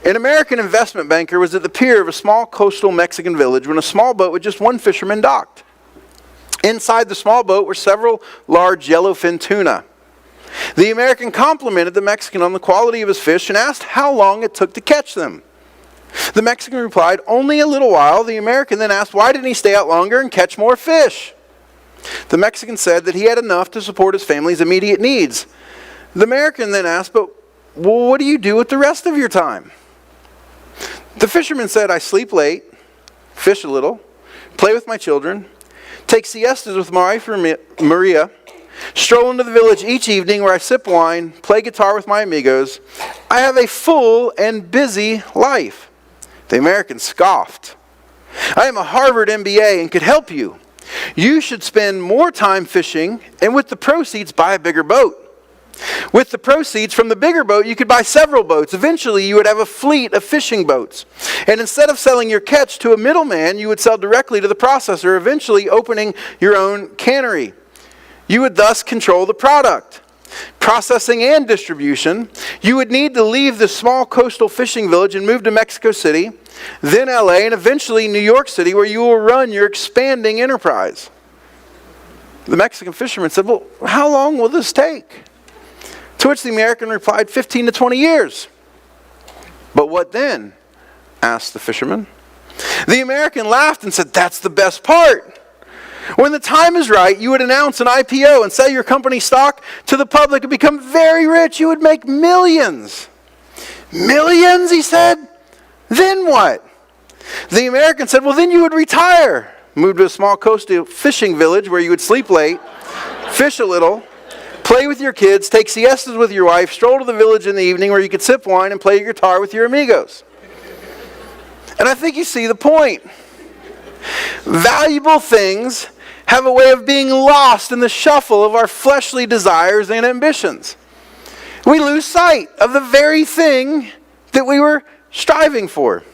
An American investment banker was at the pier of a small coastal Mexican village when a small boat with just one fisherman docked. Inside the small boat were several large yellowfin tuna. The American complimented the Mexican on the quality of his fish and asked how long it took to catch them. The Mexican replied, "Only a little while." The American then asked, why didn't he stay out longer and catch more fish? The Mexican said that he had enough to support his family's immediate needs. The American then asked, but what do you do with the rest of your time? The fisherman said, I sleep late, fish a little, play with my children, take siestas with my wife Maria, stroll into the village each evening where I sip wine, play guitar with my amigos. I have a full and busy life. The American scoffed. I am a Harvard MBA and could help you. You should spend more time fishing and with the proceeds buy a bigger boat. With the proceeds from the bigger boat, you could buy several boats. Eventually, you would have a fleet of fishing boats. And instead of selling your catch to a middleman, you would sell directly to the processor, eventually opening your own cannery. You would thus control the product. Processing and distribution. You would need to leave the small coastal fishing village and move to Mexico City, then LA, and eventually New York City, where you will run your expanding enterprise. The Mexican fisherman said, well, how long will this take? To which the American replied, 15 to 20 years. But what then? Asked the fisherman. The American laughed and said, that's the best part. When the time is right, you would announce an IPO and sell your company stock to the public and become very rich. You would make millions. Millions, he said. Then what? The American said, well, then you would retire. Move to a small coastal fishing village where you would sleep late, fish a little, play with your kids, take siestas with your wife, stroll to the village in the evening where you could sip wine and play your guitar with your amigos. And I think you see the point. Valuable things have a way of being lost in the shuffle of our fleshly desires and ambitions. We lose sight of the very thing that we were striving for.